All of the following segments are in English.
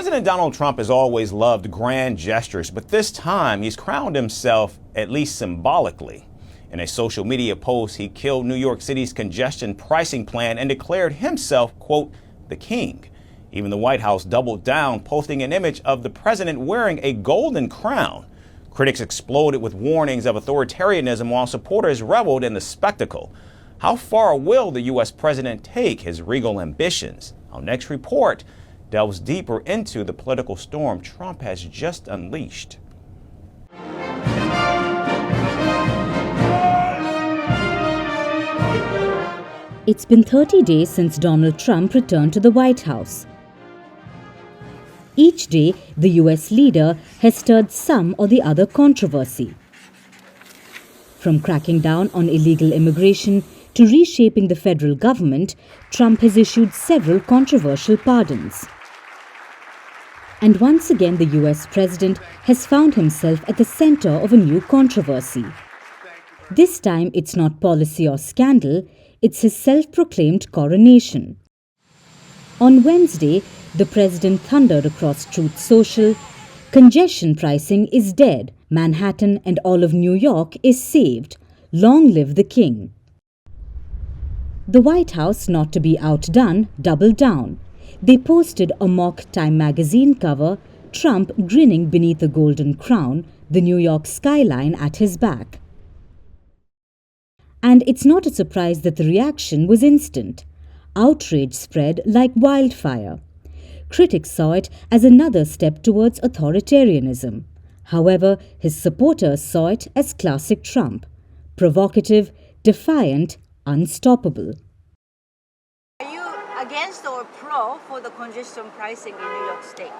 President Donald Trump has always loved grand gestures, but this time he's crowned himself, at least symbolically. In a social media post, he killed New York City's congestion pricing plan and declared himself, quote, the king. Even the White House doubled down, posting an image of the president wearing a golden crown. Critics exploded with warnings of authoritarianism while supporters reveled in the spectacle. How far will the U.S. president take his regal ambitions? Our next report delves deeper into the political storm Trump has just unleashed. It's been 30 days since Donald Trump returned to the White House. Each day, the U.S. leader has stirred some or the other controversy. From cracking down on illegal immigration to reshaping the federal government, Trump has issued several controversial pardons. And once again, the U.S. president has found himself at the center of a new controversy. This time, it's not policy or scandal, it's his self-proclaimed coronation. On Wednesday, the president thundered across Truth Social, "Congestion pricing is dead. Manhattan and all of New York is saved. Long live the king." The White House, not to be outdone, doubled down. They posted a mock Time magazine cover, Trump grinning beneath a golden crown, the New York skyline at his back. And it's not a surprise that the reaction was instant. Outrage spread like wildfire. Critics saw it as another step towards authoritarianism. However, his supporters saw it as classic Trump. Provocative, defiant, unstoppable. Are you against or pro for the congestion pricing in New York State?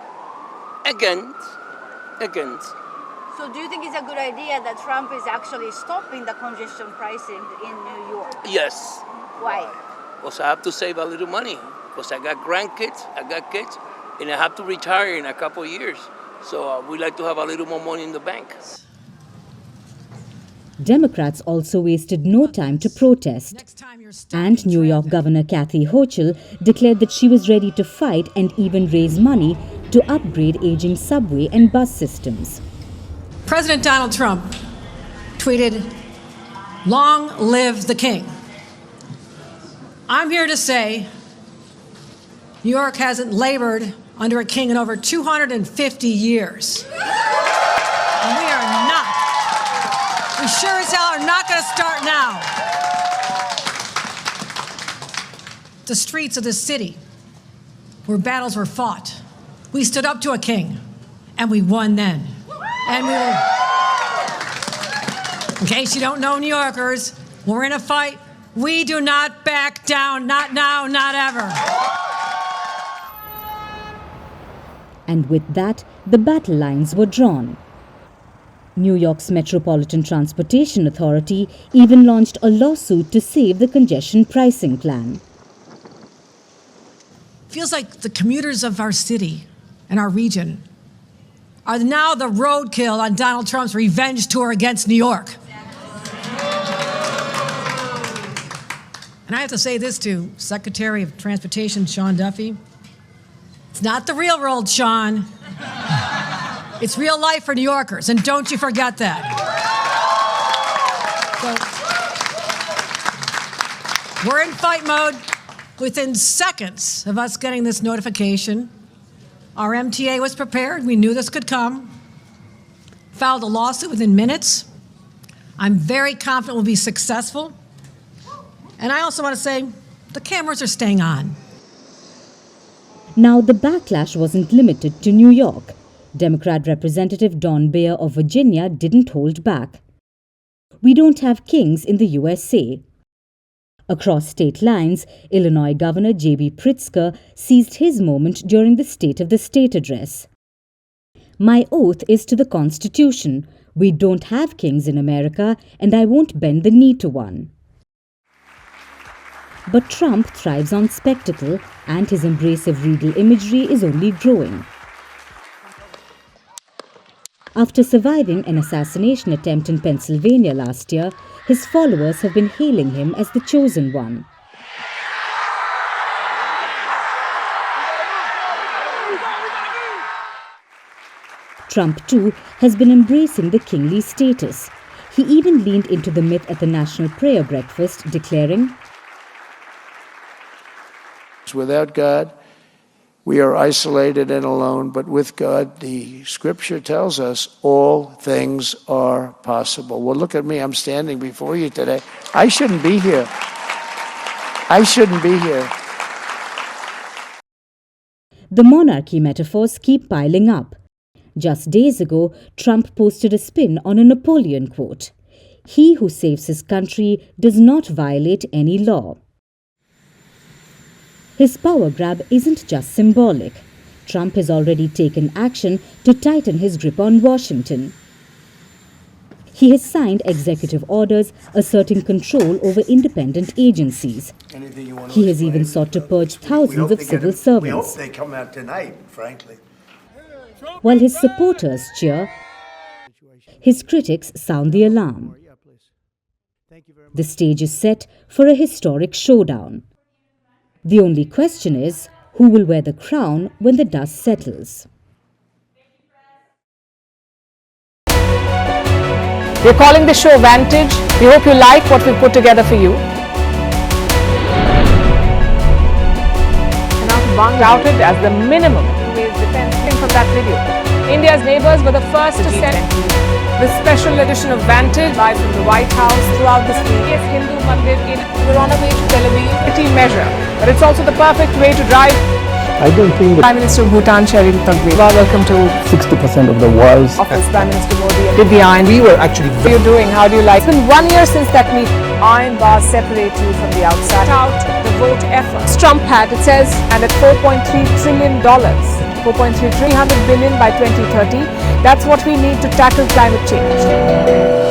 Against. So do you think it's a good idea that Trump is actually stopping the congestion pricing in New York? Yes. Why? Because I have to save a little money. Because I got grandkids, I got kids, and I have to retire in a couple of years. So we like to have a little more money in the bank. Democrats also wasted no time to protest. And New York Governor Kathy Hochul declared that she was ready to fight and even raise money to upgrade aging subway and bus systems. President Donald Trump tweeted, "Long live the king." I'm here to say New York hasn't labored under a king in over 250 years. And we sure as hell are not going to start now. The streets of this city where battles were fought, we stood up to a king, and we won then. And we will, in case you don't know, New Yorkers, we're in a fight. We do not back down, not now, not ever. And with that, the battle lines were drawn. New York's Metropolitan Transportation Authority even launched a lawsuit to save the congestion pricing plan. Feels like the commuters of our city and our region are now the roadkill on Donald Trump's revenge tour against New York. And I have to say this to Secretary of Transportation Sean Duffy. It's not the real world, Sean. It's real life for New Yorkers, and don't you forget that. So, we're in fight mode. Within seconds of us getting this notification, our MTA was prepared. We knew this could come. Filed a lawsuit within minutes. I'm very confident we'll be successful. And I also want to say, the cameras are staying on. Now, the backlash wasn't limited to New York. Democrat Representative Don Beyer of Virginia didn't hold back. We don't have kings in the USA. Across state lines, Illinois Governor J.B. Pritzker seized his moment during the State of the State address. "My oath is to the Constitution. We don't have kings in America, and I won't bend the knee to one." But Trump thrives on spectacle, and his embrace of regal imagery is only growing. After surviving an assassination attempt in Pennsylvania last year, his followers have been hailing him as the chosen one. Trump, too, has been embracing the kingly status. He even leaned into the myth at the National Prayer Breakfast, declaring, "Without God, we are isolated and alone, but with God, the scripture tells us all things are possible." Well, look at me. I'm standing before you today. I shouldn't be here. I shouldn't be here. The monarchy metaphors keep piling up. Just days ago, Trump posted a spin on a Napoleon quote. "He who saves his country does not violate any law." His power grab isn't just symbolic. Trump has already taken action to tighten his grip on Washington. He has signed executive orders asserting control over independent agencies. He has even sought to purge thousands of civil servants. We hope they come out tonight, frankly. While his supporters cheer, his critics sound the alarm. The stage is set for a historic showdown. The only question is, who will wear the crown when the dust settles? We're calling the show Vantage. We hope you like what we've put together for you. Touted as the minimum defense from that video. India's neighbors were the first to send this special edition of Vantage live from the White House throughout this week. Yes, Hindu Mandir in we're on our way to Tel Aviv. City measure, but it's also the perfect way to drive. I don't think Prime Minister of Bhutan, Sherin Tagwe. Welcome to 60% of the world's office. Prime Minister Modi and Defiant. We were actually. How are you doing? How do you like? It's been 1 year since that meeting. Iron bars separate you from the outside. Out the vote effort. Trump had, it says, and at $4.3 trillion, 4.3 300 billion by 2030. That's what we need to tackle climate change.